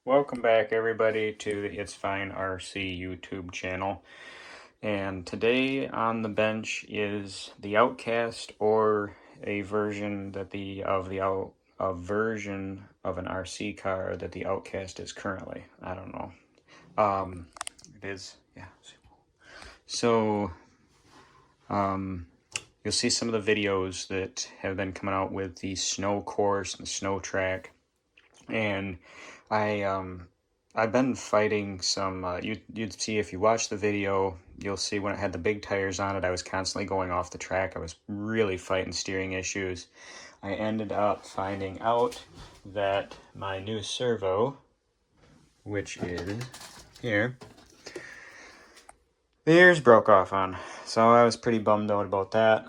Welcome back everybody to the ItsFine RC YouTube channel. And today on the bench is the Outcast, or a version that a version of an RC car that the Outcast is currently. I don't know. It is, yeah. So you'll see some of the videos that have been coming out with the snow course and the snow track. And I've been fighting some, you'd see if you watch the video, you'll see when it had the big tires on it, I was constantly going off the track. I was really fighting steering issues. I ended up finding out that my new servo, which is here, the ears broke off on. So I was pretty bummed out about that.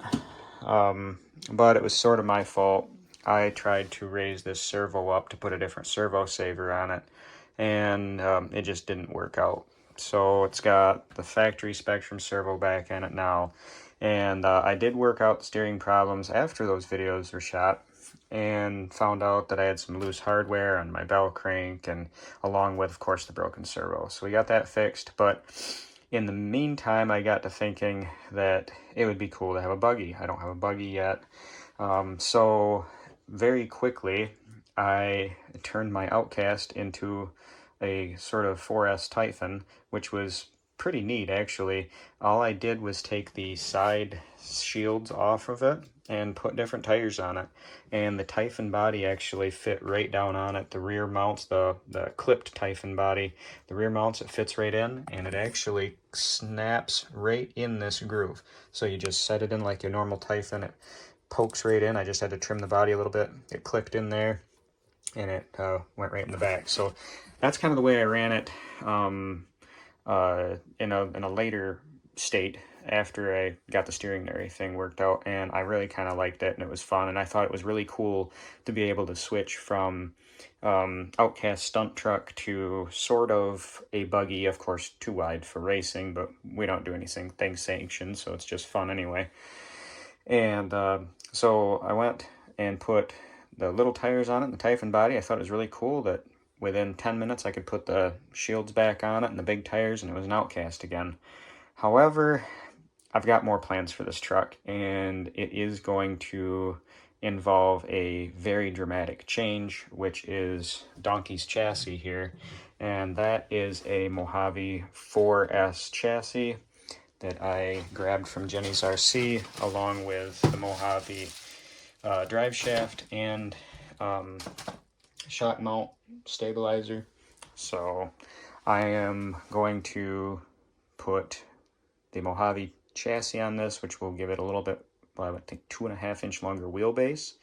But it was sort of my fault. I tried to raise this servo up to put a different servo saver on it, and it just didn't work out. So it's got the factory Spectrum servo back in it now, and I did work out the steering problems after those videos were shot, and found out that I had some loose hardware on my bell crank, and along with, of course, the broken servo. So we got that fixed, but in the meantime, I got to thinking that it would be cool to have a buggy. I don't have a buggy yet. So very quickly, I turned my Outcast into a sort of 4S Typhon, which was pretty neat, actually. All I did was take the side shields off of it and put different tires on it, and the Typhon body actually fit right down on it. The rear mounts, the clipped Typhon body, the rear mounts, it fits right in, and it actually snaps right in this groove. So you just set it in like your normal Typhon, it pokes right in. I just had to trim the body a little bit. It clicked in there, and it went right in the back. So that's kind of the way I ran it in a later state, after I got the steering and everything worked out, and I really kind of liked it, and it was fun, and I thought it was really cool to be able to switch from Outcast stunt truck to sort of a buggy. Of course, too wide for racing, but we don't do anything sanctioned, so it's just fun anyway. And so I went and put the little tires on it and the Typhon body. I thought it was really cool that within 10 minutes I could put the shields back on it and the big tires, and it was an Outcast again. However, I've got more plans for this truck, and it is going to involve a very dramatic change, which is Donkey's chassis here. And that is a Mojave 4S chassis that I grabbed from Jenny's RC, along with the Mojave drive shaft and shock mount stabilizer. So I am going to put the Mojave chassis on this, which will give it a little bit, well, I think 2.5 inch longer wheelbase,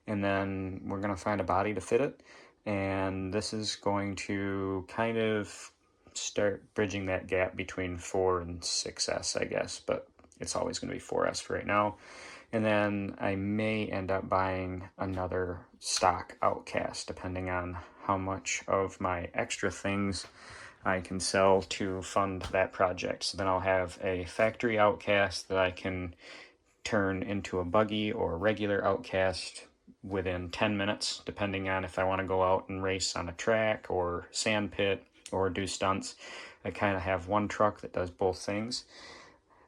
and then we're going to find a body to fit it, and this is going to kind of start bridging that gap between 4 and 6S, I guess, but it's always going to be 4S for right now. And then I may end up buying another stock Outcast, depending on how much of my extra things I can sell to fund that project. So then I'll have a factory Outcast that I can turn into a buggy or a regular Outcast within 10 minutes, depending on if I want to go out and race on a track or sand pit or do stunts. I kind of have one truck that does both things,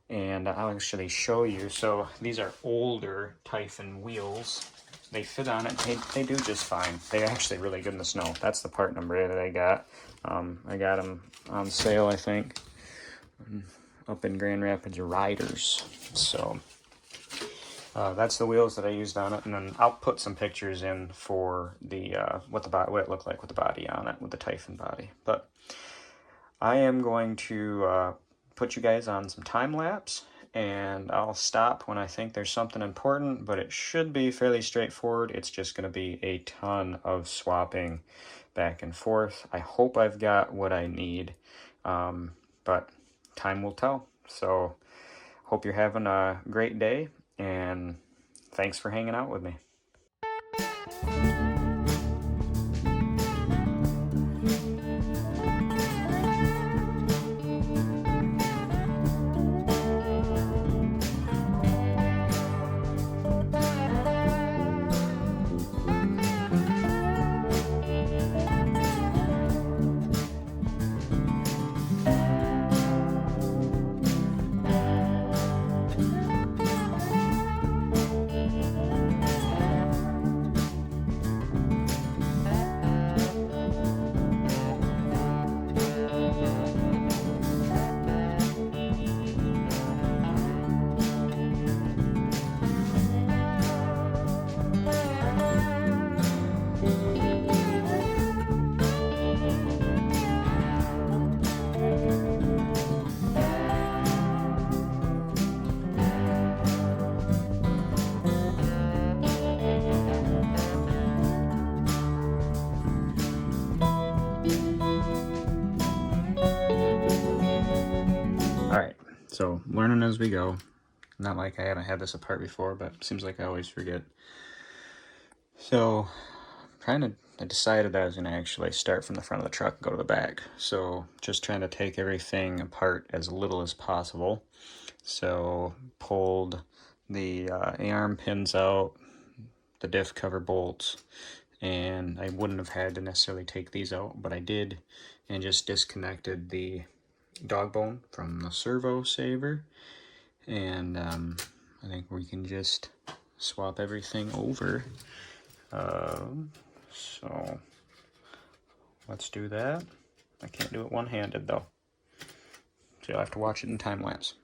and I'll actually show you. So these are older Typhon wheels. They fit on it. They do just fine. They're actually really good in the snow. That's the part number that I got. I got them on sale, I think, up in Grand Rapids Riders. So that's the wheels that I used on it, and then I'll put some pictures in for the what it looked like with the body on it, with the Typhon body. But I am going to put you guys on some time lapse, and I'll stop when I think there's something important, but it should be fairly straightforward. It's just going to be a ton of swapping back and forth. I hope I've got what I need, but time will tell. So hope you're having a great day, and thanks for hanging out with me. So learning as we go. Not like I haven't had this apart before, but it seems like I always forget. So I decided that I was going to actually start from the front of the truck and go to the back. So just trying to take everything apart as little as possible. So pulled the A-arm pins out, the diff cover bolts, and I wouldn't have had to necessarily take these out, but I did, and just disconnected the dog bone from the servo saver. And I think we can just swap everything over. So let's do that. I can't do it one-handed though, so you'll have to watch it in time lapse.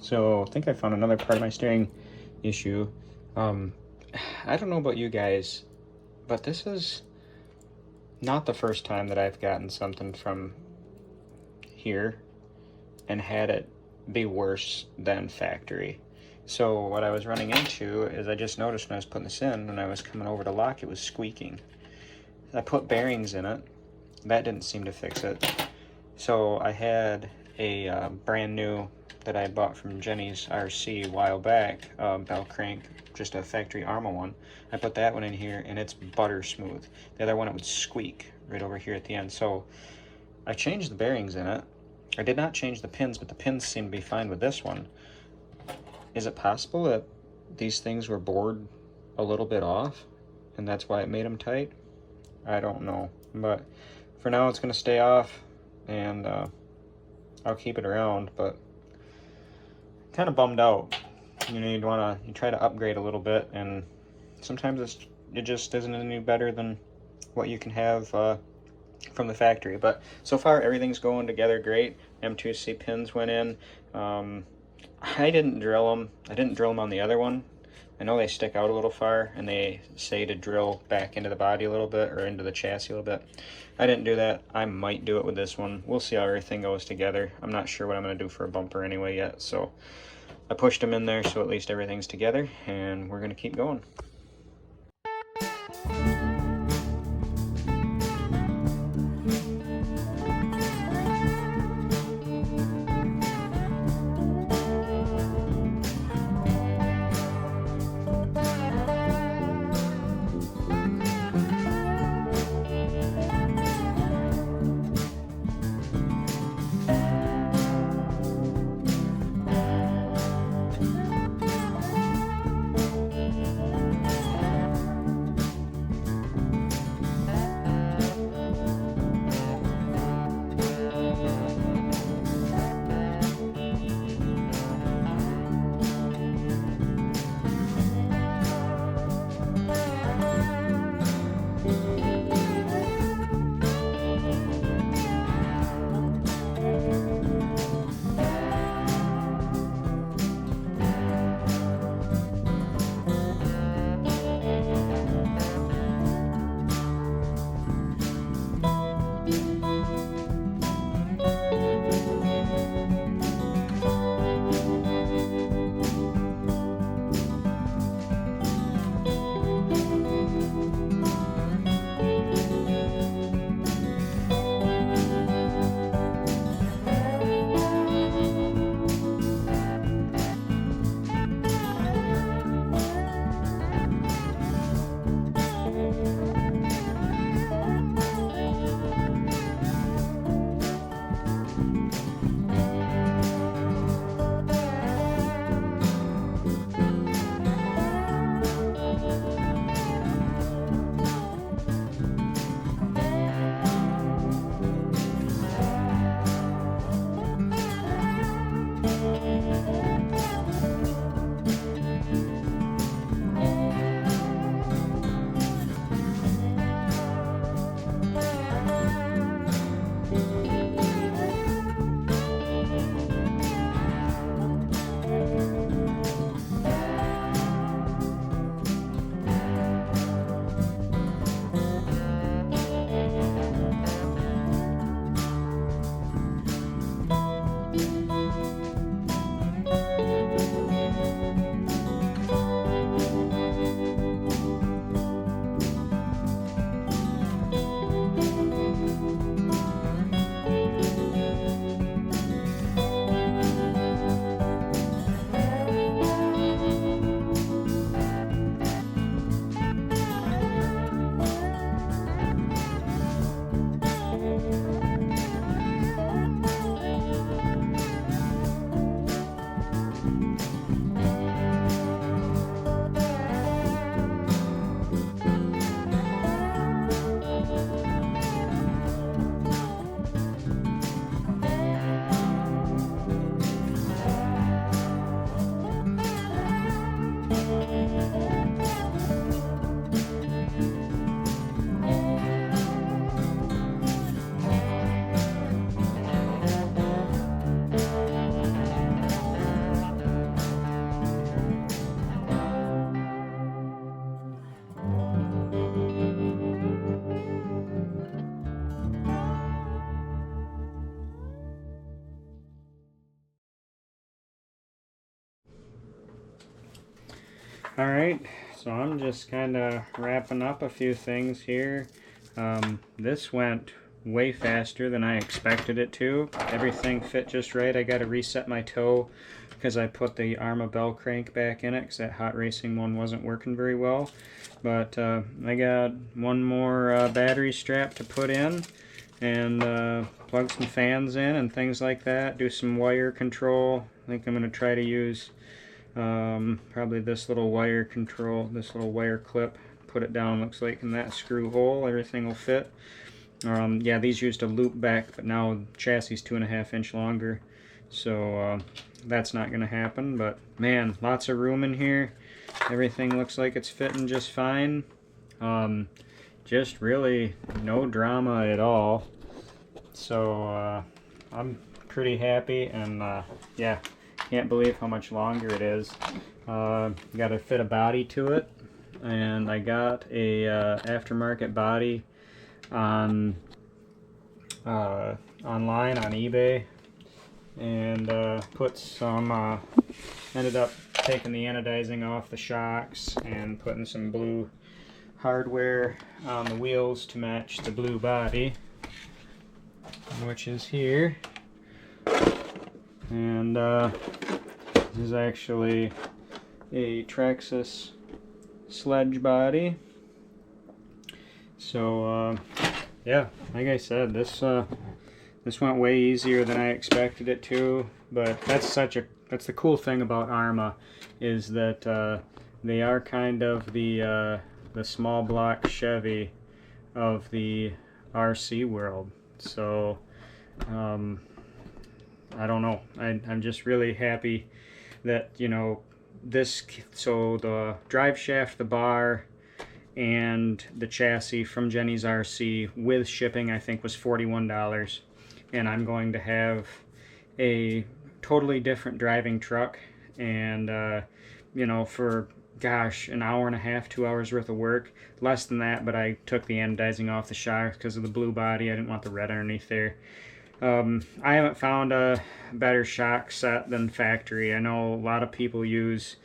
So I think I found another part of my steering issue. I don't know about you guys, but this is not the first time that I've gotten something from here and had it be worse than factory. So what I was running into is I just noticed when I was putting this in, when I was coming over to lock, it was squeaking. I put bearings in it. That didn't seem to fix it. So I had a brand new that I bought from Jenny's RC a while back, bell crank, just a factory Arrma one. I put that one in here and it's butter smooth. The other one, it would squeak right over here at the end. So I changed the bearings in it. I did not change the pins, but the pins seem to be fine with this one. Is it possible that these things were bored a little bit off and that's why it made them tight? I don't know, but for now it's gonna stay off, and I'll keep it around, but kind of bummed out. You know, you try to upgrade a little bit, and sometimes it just isn't any better than what you can have from the factory. But so far everything's going together great. M2C pins went in. I didn't drill them. I didn't drill them on the other one. I know they stick out a little far, and they say to drill back into the body a little bit, or into the chassis a little bit. I didn't do that. I might do it with this one. We'll see how everything goes together. I'm not sure what I'm going to do for a bumper anyway yet, so I pushed them in there so at least everything's together, and we're going to keep going. All right, so I'm just kind of wrapping up a few things here. This went way faster than I expected it to. Everything fit just right. I got to reset my toe because I put the Arrma bell crank back in it because that hot racing one wasn't working very well. But I got one more battery strap to put in and plug some fans in and things like that. Do some wire control. I think I'm going to try to use probably this little wire control, this little wire clip, put it down, looks like in that screw hole, everything will fit. Yeah, these used to loop back, but now the chassis is 2.5 inch longer, so that's not going to happen. But man, lots of room in here. Everything looks like it's fitting just fine. Just really no drama at all. So I'm pretty happy, and yeah, can't believe how much longer it is. Got to fit a body to it, and I got a aftermarket body on online on eBay, and put some ended up taking the anodizing off the shocks and putting some blue hardware on the wheels to match the blue body, which is here. And this is actually a Traxxas sledge body. So yeah, like I said, this went way easier than I expected it to. But that's the cool thing about Arrma, is that they are kind of the small block Chevy of the RC world. So I don't know. I'm just really happy that, you know, so the drive shaft, the bar, and the chassis from Jenny's RC with shipping, I think, was $41. And I'm going to have a totally different driving truck, and you know, for gosh, an hour and a half, 2 hours worth of work. Less than that, but I took the anodizing off the shocks because of the blue body. I didn't want the red underneath there. I haven't found a better shock set than factory. I know a lot of people use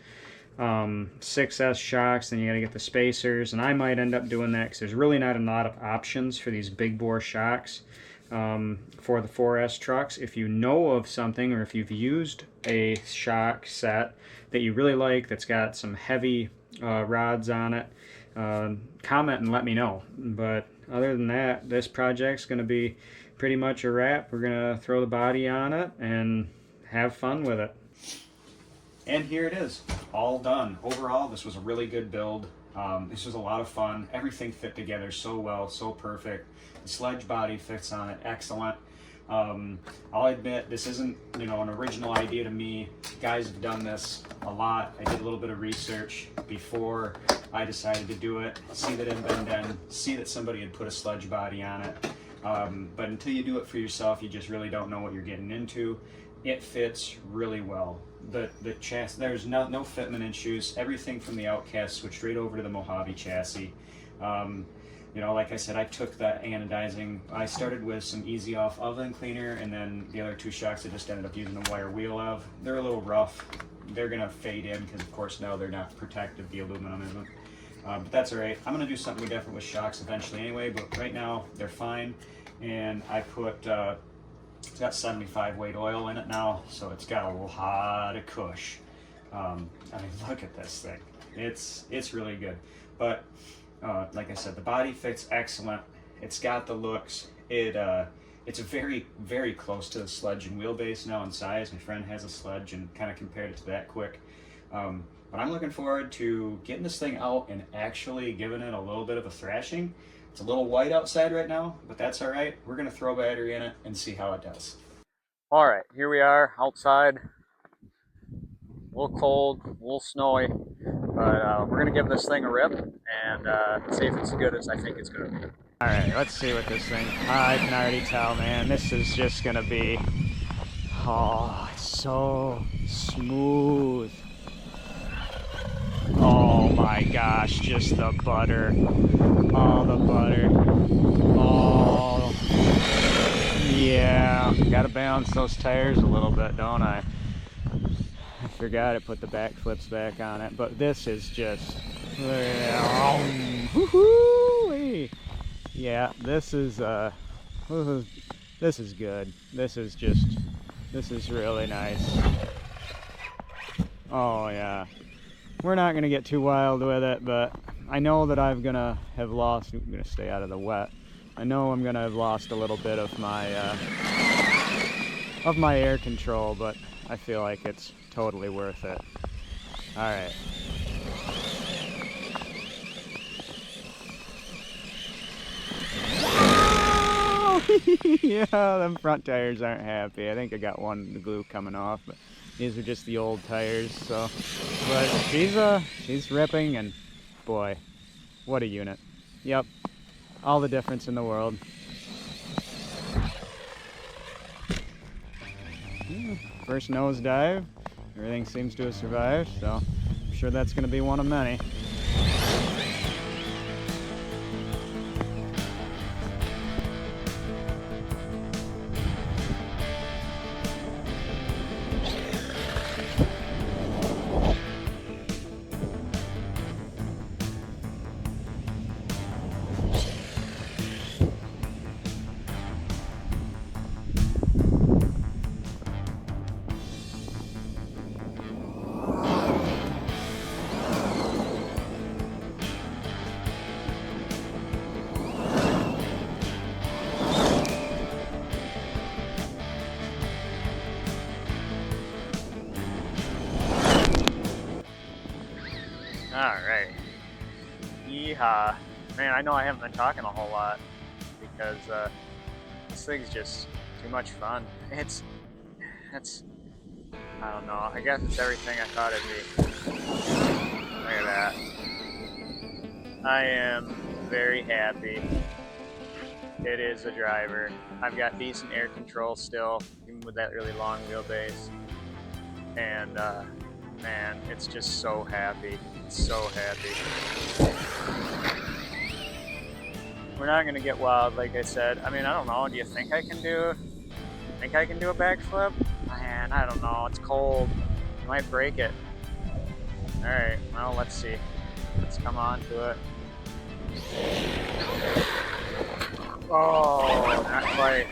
6S shocks, and you gotta get the spacers, and I might end up doing that because there's really not a lot of options for these big bore shocks for the 4S trucks. If you know of something, or if you've used a shock set that you really like that's got some heavy rods on it, comment and let me know. But other than that, this project's going to be pretty much a wrap. We're going to throw the body on it and have fun with it. And here it is, all done. Overall, this was a really good build. This was a lot of fun. Everything fit together so well, so perfect. The sledge body fits on it excellent. I'll admit, this isn't, you know, an original idea to me. Guys have done this a lot. I did a little bit of research before I decided to do it, see that it had been done, see that somebody had put a sledge body on it. But until you do it for yourself, you just really don't know what you're getting into. It fits really well. The chassis, there's no fitment issues. Everything from the Outcast switched right over to the Mojave chassis. You know, like I said, I took the anodizing. I started with some Easy Off oven cleaner, and then the other two shocks I just ended up using a wire wheel of. They're a little rough. They're gonna fade in because, of course, no, they're not protective. The aluminum isn't. But that's all right. I'm gonna do something different with shocks eventually anyway. But right now they're fine. And I put it's got 75 weight oil in it now, so it's got a lot of cush. I mean, look at this thing. It's really good. But like I said, the body fits excellent. It's got the looks. It's very, very close to the sledge and wheelbase now in size. My friend has a sledge and kind of compared it to that quick. But I'm looking forward to getting this thing out and actually giving it a little bit of a thrashing. It's a little white outside right now, but that's all right. We're gonna throw a battery in it and see how it does. All right, here we are outside. A little cold, a little snowy, but we're gonna give this thing a rip and see if it's as good as I think it's gonna be. All right, let's see what this thing, I can already tell, man, this is just gonna be, oh, it's so smooth. Oh my gosh, just the butter. Oh, the butter. Oh, yeah. Gotta balance those tires a little bit, don't I? forgot it put the back flips back on it, but this is just, yeah, this is good. This is really nice. Oh yeah. We're not gonna get too wild with it, but I know that I'm gonna stay out of the wet. I know I'm gonna have lost a little bit of my air control, but I feel like it's totally worth it. All right. Yeah, them front tires aren't happy. I think I got the glue coming off, but these are just the old tires. So, but she's ripping, and boy, what a unit. Yep, all the difference in the world. First nosedive. Everything seems to have survived, so I'm sure that's going to be one of many. Alright. Yeehaw. Man, I know I haven't been talking a whole lot because this thing's just too much fun. It's I don't know, I guess it's everything I thought it'd be. Look at that. I am very happy. It is a driver. I've got decent air control still, even with that really long wheelbase. And man, it's just so happy. It's so happy. We're not gonna get wild, like I said. I mean, I don't know. Do you think I can do a backflip? Man, I don't know. It's cold. I might break it. All right. Well, let's see. Let's come on to it. Oh, not quite.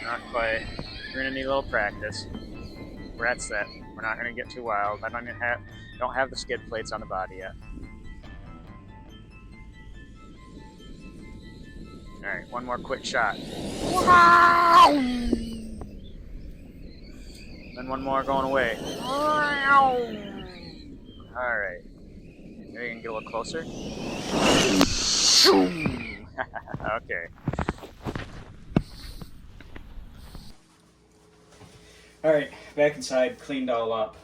Not quite. We're gonna need a little practice. That's it. We're not gonna get too wild. I don't have the skid plates on the body yet. All right, one more quick shot. Wow! Then one more going away. All right. Maybe you can get a little closer. Okay. All right, back inside, cleaned all up.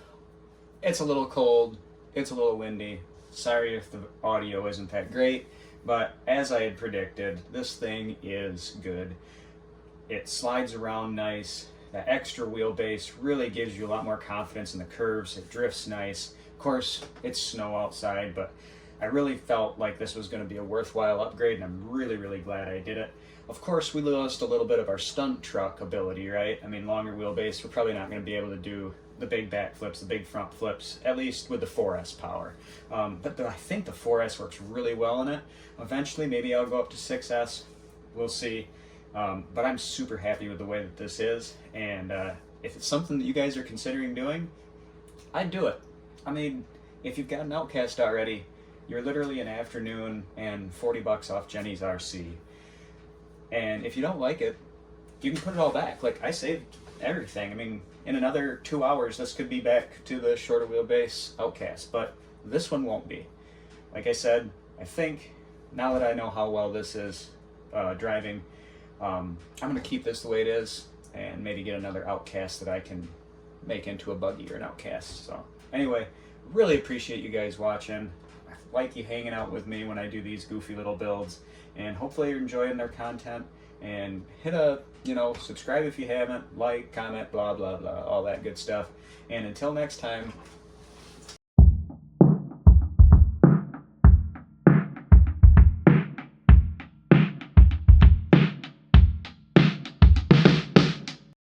It's a little cold, it's a little windy. Sorry if the audio isn't that great, but as I had predicted, this thing is good. It slides around nice. That extra wheelbase really gives you a lot more confidence in the curves. It drifts nice. Of course, it's snow outside, but I really felt like this was going to be a worthwhile upgrade, and I'm really, really glad I did it. Of course, we lost a little bit of our stunt truck ability, right? I mean, longer wheelbase, we're probably not going to be able to do the big back flips, the big front flips, at least with the 4S power. But I think the 4S works really well in it. Eventually, maybe I'll go up to 6S. We'll see. But I'm super happy with the way that this is. And if it's something that you guys are considering doing, I'd do it. I mean, if you've got an Outcast already, you're literally an afternoon and $40 off Jenny's RC. And if you don't like it, you can put it all back. Like, I saved everything. I mean, in another 2 hours, this could be back to the shorter wheelbase Outcast, but this one won't be. Like I said, I think now that I know how well this is driving, I'm going to keep this the way it is and maybe get another Outcast that I can make into a buggy or an Outcast. So anyway, really appreciate you guys watching. I like you hanging out with me when I do these goofy little builds, and hopefully you're enjoying their content. And hit subscribe if you haven't, like, comment, blah, blah, blah, all that good stuff. And until next time,